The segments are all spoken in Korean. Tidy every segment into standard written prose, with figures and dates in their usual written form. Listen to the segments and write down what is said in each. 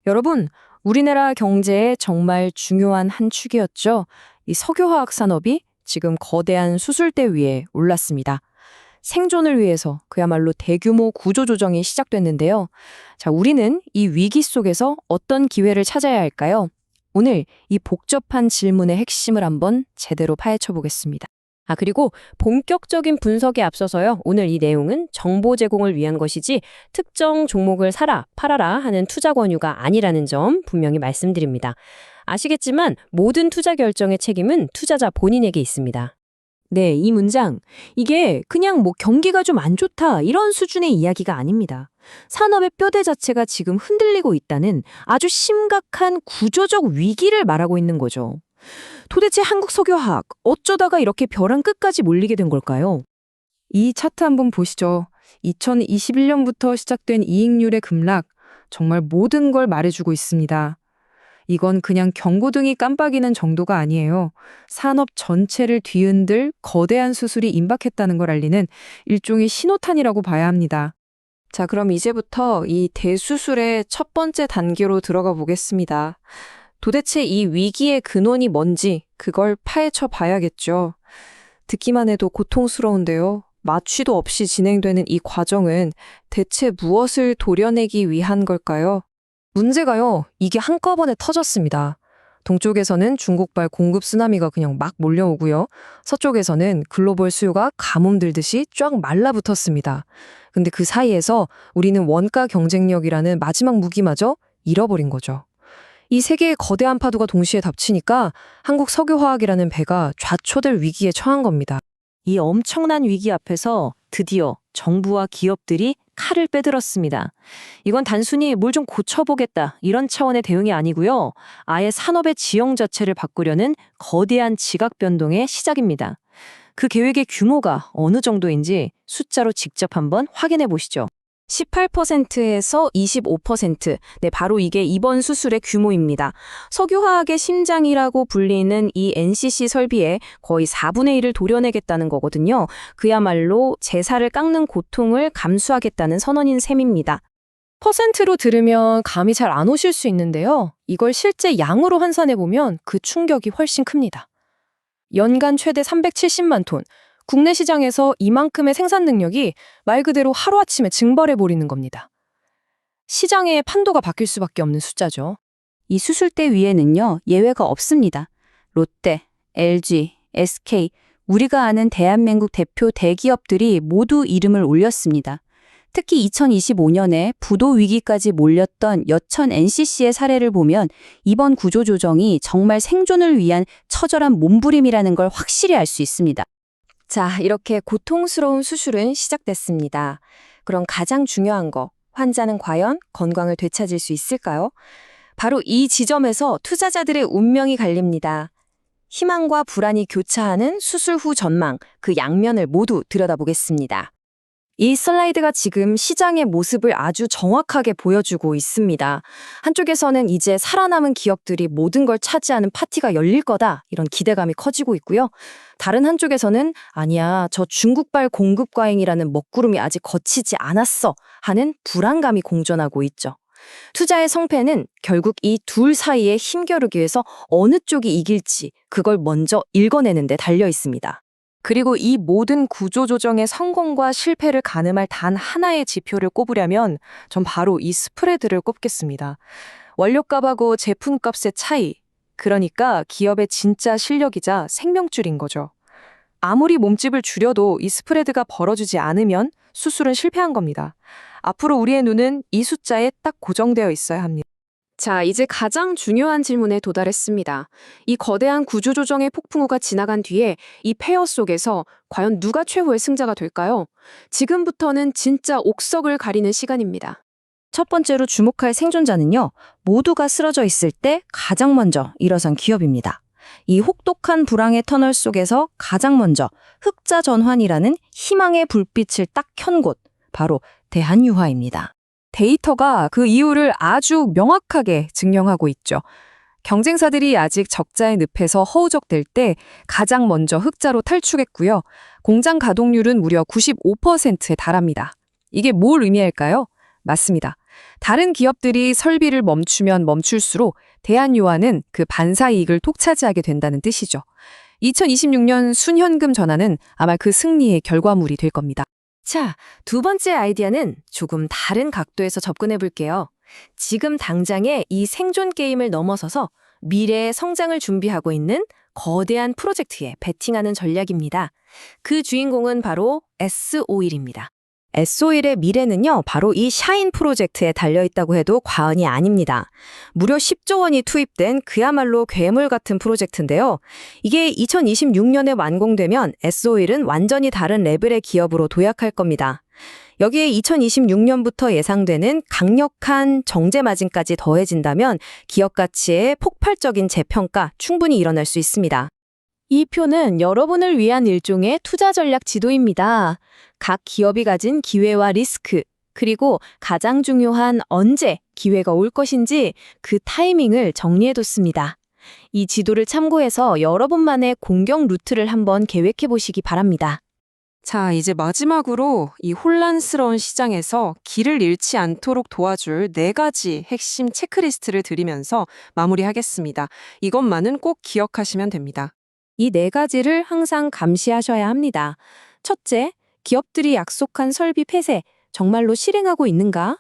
여러분, 우리나라 경제에 정말 중요한 한 축이었죠. 이 석유화학 산업이 지금 거대한 수술대 위에 올랐습니다. 생존을 위해서 그야말로 대규모 구조조정이 시작됐는데요. 자, 우리는 이 위기 속에서 어떤 기회를 찾아야 할까요? 오늘 이 복잡한 질문의 핵심을 한번 제대로 파헤쳐 보겠습니다. 그리고 본격적인 분석에 앞서서요. 오늘 이 내용은 정보 제공을 위한 것이지 특정 종목을 사라, 팔아라 하는 투자 권유가 아니라는 점 분명히 말씀드립니다. 아시겠지만 모든 투자 결정의 책임은 투자자 본인에게 있습니다. 네, 이 문장. 이게 그냥 경기가 좀 안 좋다 이런 수준의 이야기가 아닙니다. 산업의 뼈대 자체가 지금 흔들리고 있다는 아주 심각한 구조적 위기를 말하고 있는 거죠. 도대체 한국 석유화학 어쩌다가 이렇게 벼랑 끝까지 몰리게 된 걸까요? 이 차트 한번 보시죠. 2021년부터 시작된 이익률의 급락, 정말 모든 걸 말해주고 있습니다. 이건 그냥 경고등이 깜빡이는 정도가 아니에요. 산업 전체를 뒤흔들 거대한 수술이 임박했다는 걸 알리는 일종의 신호탄이라고 봐야 합니다. 자, 그럼 이제부터 이 대수술의 첫 번째 단계로 들어가 보겠습니다. 도대체 이 위기의 근원이 뭔지 그걸 파헤쳐 봐야겠죠. 듣기만 해도 고통스러운데요. 마취도 없이 진행되는 이 과정은 대체 무엇을 도려내기 위한 걸까요? 문제가요, 이게 한꺼번에 터졌습니다. 동쪽에서는 중국발 공급 쓰나미가 그냥 막 몰려오고요. 서쪽에서는 글로벌 수요가 가뭄들듯이 쫙 말라붙었습니다. 근데 그 사이에서 우리는 원가 경쟁력이라는 마지막 무기마저 잃어버린 거죠. 이 세 개의 거대한 파도가 동시에 닥치니까 한국 석유화학이라는 배가 좌초될 위기에 처한 겁니다. 이 엄청난 위기 앞에서 드디어 정부와 기업들이 칼을 빼들었습니다. 이건 단순히 뭘 좀 고쳐보겠다 이런 차원의 대응이 아니고요. 아예 산업의 지형 자체를 바꾸려는 거대한 지각 변동의 시작입니다. 그 계획의 규모가 어느 정도인지 숫자로 직접 한번 확인해 보시죠. 18%에서 25%. 네, 바로 이게 이번 수술의 규모입니다. 석유화학의 심장이라고 불리는 이 NCC 설비에 거의 4분의 1을 도려내겠다는 거거든요. 그야말로 제사를 깎는 고통을 감수하겠다는 선언인 셈입니다. 퍼센트로 들으면 감이 잘 안 오실 수 있는데요. 이걸 실제 양으로 환산해보면 그 충격이 훨씬 큽니다. 연간 최대 370만 톤. 국내 시장에서 이만큼의 생산 능력이 말 그대로 하루아침에 증발해버리는 겁니다. 시장의 판도가 바뀔 수밖에 없는 숫자죠. 이 수술대 위에는요, 예외가 없습니다. 롯데, LG, SK, 우리가 아는 대한민국 대표 대기업들이 모두 이름을 올렸습니다. 특히 2025년에 부도 위기까지 몰렸던 여천 NCC의 사례를 보면 이번 구조조정이 정말 생존을 위한 처절한 몸부림이라는 걸 확실히 알 수 있습니다. 자, 이렇게 고통스러운 수술은 시작됐습니다. 그럼 가장 중요한 거, 환자는 과연 건강을 되찾을 수 있을까요? 바로 이 지점에서 투자자들의 운명이 갈립니다. 희망과 불안이 교차하는 수술 후 전망, 그 양면을 모두 들여다보겠습니다. 이 슬라이드가 지금 시장의 모습을 아주 정확하게 보여주고 있습니다. 한쪽에서는 이제 살아남은 기업들이 모든 걸 차지하는 파티가 열릴 거다, 이런 기대감이 커지고 있고요. 다른 한쪽에서는 아니야, 저 중국발 공급 과잉이라는 먹구름이 아직 거치지 않았어 하는 불안감이 공존하고 있죠. 투자의 성패는 결국 이 둘 사이에 힘겨루기 위해서 어느 쪽이 이길지 그걸 먼저 읽어내는 데 달려 있습니다. 그리고 이 모든 구조조정의 성공과 실패를 가늠할 단 하나의 지표를 꼽으려면 전 바로 이 스프레드를 꼽겠습니다. 원료값하고 제품값의 차이, 그러니까 기업의 진짜 실력이자 생명줄인 거죠. 아무리 몸집을 줄여도 이 스프레드가 벌어지지 않으면 수술은 실패한 겁니다. 앞으로 우리의 눈은 이 숫자에 딱 고정되어 있어야 합니다. 자, 이제 가장 중요한 질문에 도달했습니다. 이 거대한 구조조정의 폭풍우가 지나간 뒤에 이 폐허 속에서 과연 누가 최후의 승자가 될까요? 지금부터는 진짜 옥석을 가리는 시간입니다. 첫 번째로 주목할 생존자는요, 모두가 쓰러져 있을 때 가장 먼저 일어선 기업입니다. 이 혹독한 불황의 터널 속에서 가장 먼저 흑자 전환이라는 희망의 불빛을 딱 켠 곳, 바로 대한유화입니다. 데이터가 그 이유를 아주 명확하게 증명하고 있죠. 경쟁사들이 아직 적자의 늪에서 허우적댈 때 가장 먼저 흑자로 탈출했고요. 공장 가동률은 무려 95%에 달합니다. 이게 뭘 의미할까요? 맞습니다. 다른 기업들이 설비를 멈추면 멈출수록 대한유화는 그 반사 이익을 독차지하게 된다는 뜻이죠. 2026년 순현금 전환은 아마 그 승리의 결과물이 될 겁니다. 자, 두 번째 아이디어는 조금 다른 각도에서 접근해 볼게요. 지금 당장의 이 생존 게임을 넘어서서 미래의 성장을 준비하고 있는 거대한 프로젝트에 베팅하는 전략입니다. 그 주인공은 바로 S-오일입니다. S-오일의 미래는요, 바로 이 샤인 프로젝트에 달려있다고 해도 과언이 아닙니다. 무려 10조 원이 투입된 그야말로 괴물 같은 프로젝트인데요. 이게 2026년에 완공되면 S-오일은 완전히 다른 레벨의 기업으로 도약할 겁니다. 여기에 2026년부터 예상되는 강력한 정제 마진까지 더해진다면 기업 가치의 폭발적인 재평가 충분히 일어날 수 있습니다. 이 표는 여러분을 위한 일종의 투자 전략 지도입니다. 각 기업이 가진 기회와 리스크, 그리고 가장 중요한 언제 기회가 올 것인지 그 타이밍을 정리해뒀습니다. 이 지도를 참고해서 여러분만의 공격 루트를 한번 계획해 보시기 바랍니다. 자, 이제 마지막으로 이 혼란스러운 시장에서 길을 잃지 않도록 도와줄 4가지 핵심 체크리스트를 드리면서 마무리하겠습니다. 이것만은 꼭 기억하시면 됩니다. 이 4가지를 항상 감시하셔야 합니다. 첫째, 기업들이 약속한 설비 폐쇄 정말로 실행하고 있는가?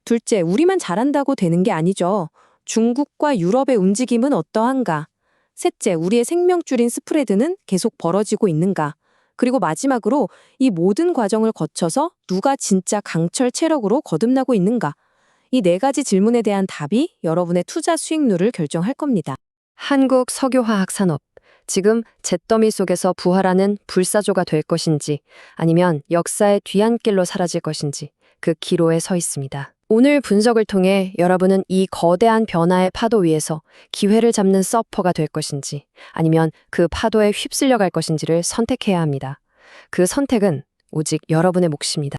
둘째, 우리만 잘한다고 되는 게 아니죠. 중국과 유럽의 움직임은 어떠한가? 셋째, 우리의 생명줄인 스프레드는 계속 벌어지고 있는가? 그리고 마지막으로 이 모든 과정을 거쳐서 누가 진짜 강철 체력으로 거듭나고 있는가? 이 4가지 질문에 대한 답이 여러분의 투자 수익률을 결정할 겁니다. 한국 석유화학 산업, 지금 잿더미 속에서 부활하는 불사조가 될 것인지 아니면 역사의 뒤안길로 사라질 것인지 그 기로에 서 있습니다. 오늘 분석을 통해 여러분은 이 거대한 변화의 파도 위에서 기회를 잡는 서퍼가 될 것인지 아니면 그 파도에 휩쓸려 갈 것인지를 선택해야 합니다. 그 선택은 오직 여러분의 몫입니다.